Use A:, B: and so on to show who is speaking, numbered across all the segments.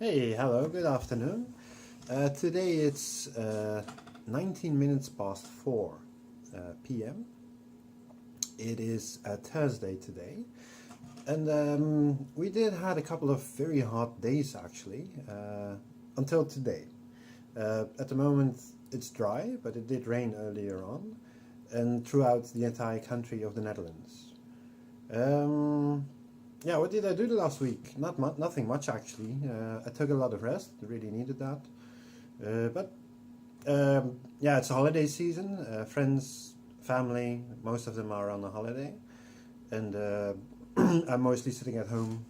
A: Hey, hello, good afternoon. Today it's 19 minutes past 4 p.m. It is Thursday today, and we did had a couple of very hot days actually until today. At the moment it's dry, but it did rain earlier on, and throughout the entire country of the Netherlands. Yeah, what did I do the last week? Nothing much actually. I took a lot of rest. Really needed that. But yeah, it's a holiday season. Friends, family, most of them are on a holiday, and I'm mostly sitting at home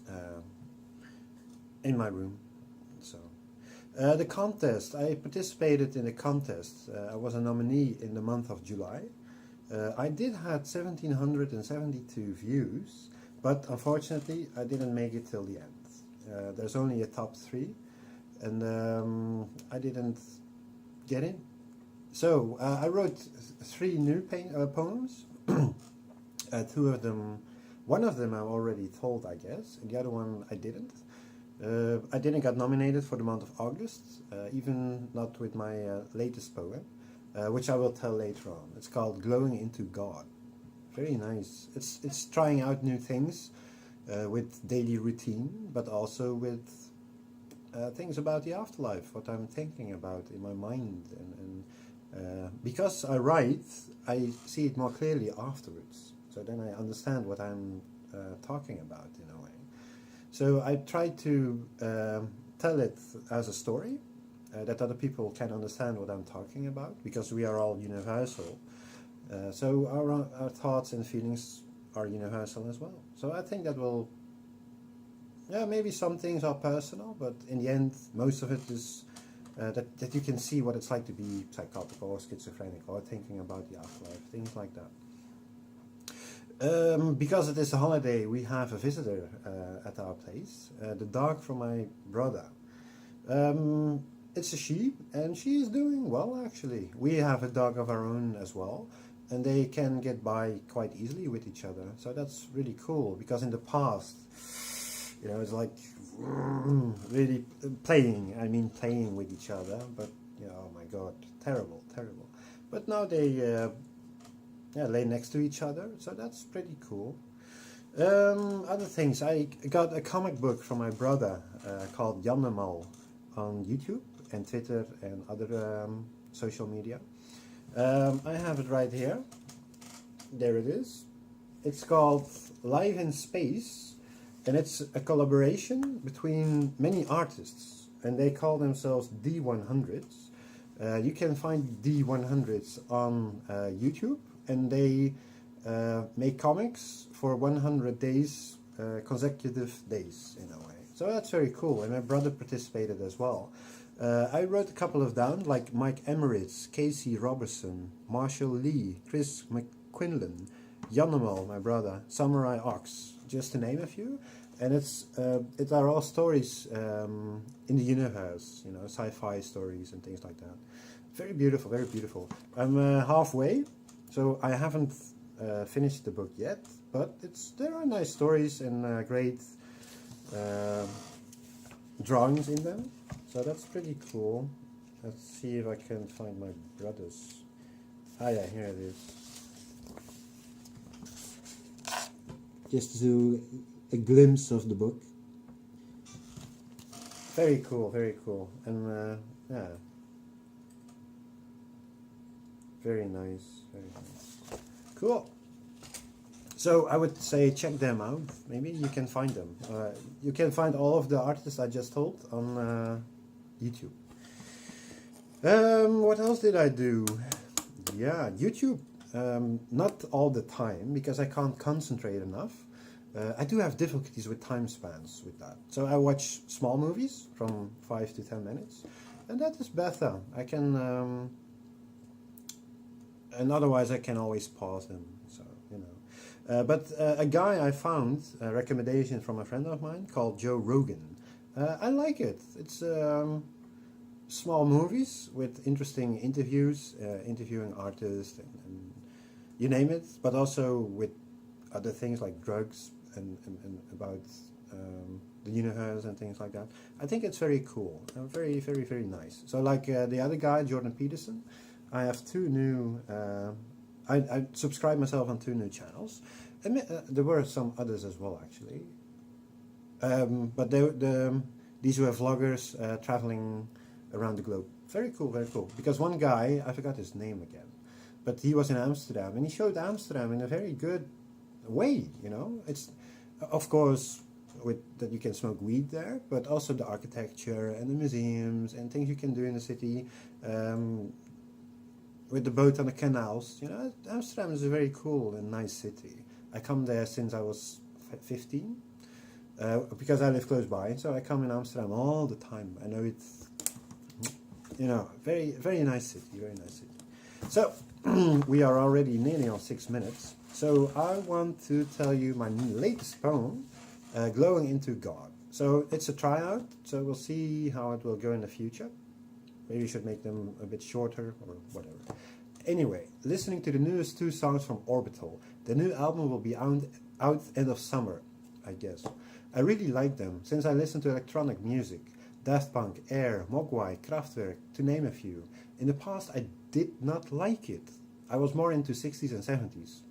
A: uh, in my room. So the contest. I participated in a contest. I was a nominee in the month of July. I did had 1772 views, but unfortunately I didn't make it till the end. There's only a top 3, and I didn't get in. So I wrote 3 new poems. 2 of them, one of them I already told, I guess, and the other one I didn't. I didn't get nominated for the month of August, even not with my latest poem. Which I will tell later on. It's called Glowing into God. Very nice. It's trying out new things with daily routine, but also with things about the afterlife, what I'm thinking about in my mind. And because I write, I see it more clearly afterwards. So then I understand what I'm talking about in a way. So I try to tell it as a story, that other people can understand what I'm talking about, because we are all universal. So our thoughts and feelings are universal as well. So I think that will, yeah, maybe some things are personal, but in the end, most of it is that you can see what it's like to be psychotic or schizophrenic or thinking about the afterlife, things like that. Because it is a holiday, we have a visitor at our place, the dog from my brother. It's a she, and she is doing well actually. We have a dog of our own as well, and they can get by quite easily with each other. So that's really cool, because in the past, it's like really playing with each other, but oh my god, terrible. But now they lay next to each other, so that's pretty cool. Other things, I got a comic book from my brother called Yannemal on YouTube and Twitter and other social media. I have it right here. There it is. It's called Live in Space, and it's a collaboration between many artists, and they call themselves D100s. You can find D100s on YouTube, and they make comics for 100 days, consecutive days in a way. So that's very cool, and my brother participated as well. I wrote a couple of down, like Mike Emmerich, Casey Robertson, Marshall Lee, Chris McQuinlan, Yannemal, my brother, Samurai Ox, just to name a few. And it are all stories in the universe, sci-fi stories and things like that. Very beautiful, very beautiful. I'm halfway, so I haven't finished the book yet, but there are nice stories and great drawings in them. So that's pretty cool. Let's see if I can find my brother's. Ah yeah, here it is. Just to a glimpse of the book. Very cool, and yeah, very nice. Cool. So I would say check them out. Maybe you can find them. You can find all of the artists I just told on YouTube. What else did I do? Yeah, YouTube. Not all the time, because I can't concentrate enough. I do have difficulties with time spans with that. So I watch small movies from 5 to 10 minutes, and that is better. I can, and otherwise I can always pause them. So but a guy I found, a recommendation from a friend of mine called Joe Rogan. I like it. It's small movies with interesting interviews, interviewing artists and you name it, but also with other things like drugs and about the universe and things like that. I think it's very cool, very, very, very nice. So like the other guy, Jordan Peterson, I have two new, I subscribed myself on two new channels. And there were some others as well, actually. But these were vloggers traveling around the globe. Very cool, very cool. Because one guy, I forgot his name again, but he was in Amsterdam and he showed Amsterdam in a very good way, you know. It's, of course, that you can smoke weed there, but also the architecture and the museums and things you can do in the city. With the boat on the canals, you know, Amsterdam is a very cool and nice city. I come there since I was 15, because I live close by, so I come in Amsterdam all the time. I know it's, you know, very, very nice city, very nice city. So, we are already nearly on 6 minutes, so I want to tell you my latest poem, Glowing into God. So, it's a tryout, so we'll see how it will go in the future. Maybe you should make them a bit shorter or whatever. Anyway, listening to the newest two songs from Orbital. The new album will be out end of summer, I guess. I really like them, since I listen to electronic music. Daft Punk, Air, Mogwai, Kraftwerk, to name a few. In the past I did not like it. I was more into 60s and 70s.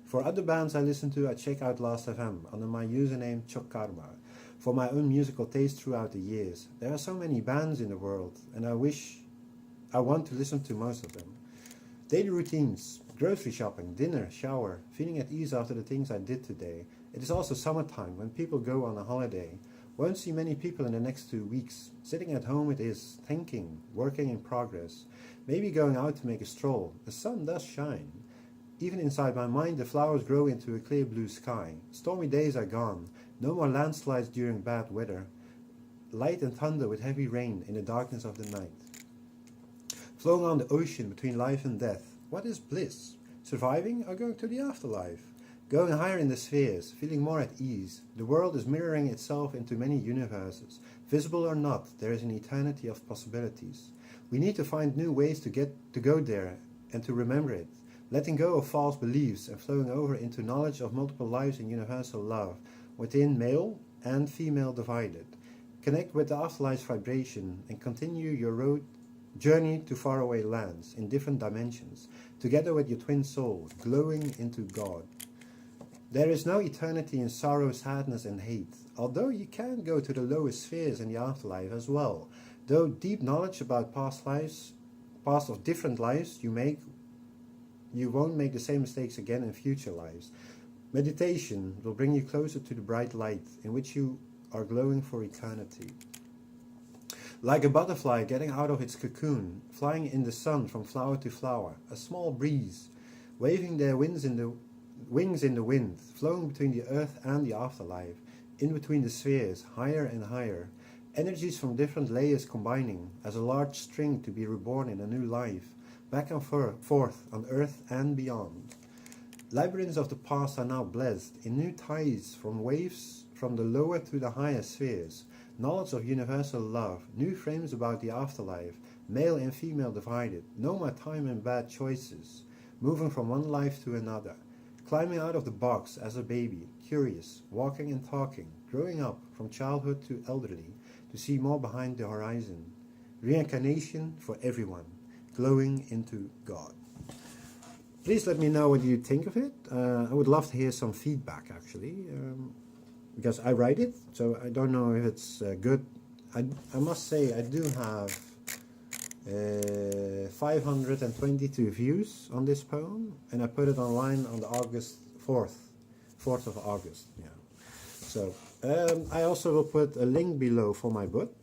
A: For other bands I listen to, I check out Last FM under my username Chokkarma. For my own musical taste throughout the years. There are so many bands in the world, and I want to listen to most of them. Daily routines, grocery shopping, dinner, shower, feeling at ease after the things I did today. It is also summertime, when people go on a holiday. Won't see many people in the next 2 weeks. Sitting at home it is, thinking, working in progress. Maybe going out to make a stroll. The sun does shine. Even inside my mind the flowers grow into a clear blue sky. Stormy days are gone. No more landslides during bad weather. Light and thunder with heavy rain in the darkness of the night. Flowing on the ocean between life and death. What is bliss? Surviving or going to the afterlife? Going higher in the spheres, feeling more at ease. The world is mirroring itself into many universes. Visible or not, there is an eternity of possibilities. We need to find new ways to go there and to remember it. Letting go of false beliefs and flowing over into knowledge of multiple lives and universal love, within male and female divided. Connect with the afterlife's vibration and continue your journey to faraway lands in different dimensions, together with your twin soul, glowing into God. There is no eternity in sorrow, sadness and hate, although you can go to the lowest spheres in the afterlife as well. Though deep knowledge about past of different lives you won't make the same mistakes again in future lives. Meditation will bring you closer to the bright light in which you are glowing for eternity. Like a butterfly getting out of its cocoon, flying in the sun from flower to flower, a small breeze, waving their wings in the wind, flowing between the earth and the afterlife, in between the spheres, higher and higher, energies from different layers combining, as a large string to be reborn in a new life, back and forth on earth and beyond. Labyrinths of the past are now blessed in new ties from waves from the lower to the higher spheres, knowledge of universal love, new frames about the afterlife, male and female divided, no more time and bad choices, moving from one life to another, climbing out of the box as a baby, curious, walking and talking, growing up from childhood to elderly, to see more behind the horizon, reincarnation for everyone, glowing into God. Please let me know what you think of it. I would love to hear some feedback, actually, because I write it, so I don't know if it's good. I must say I do have 522 views on this poem, and I put it online on the August 4th of August. Yeah. So I also will put a link below for my book.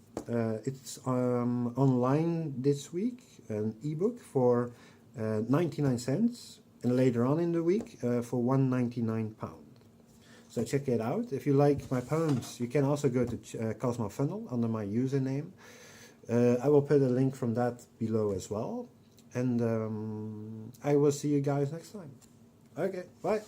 A: It's online this week, an ebook for 99 cents, and later on in the week for £1.99. So check it out. If you like my poems, you can also go to Cosmofunnel under my username. I will put a link from that below as well. And I will see you guys next time. Okay, bye.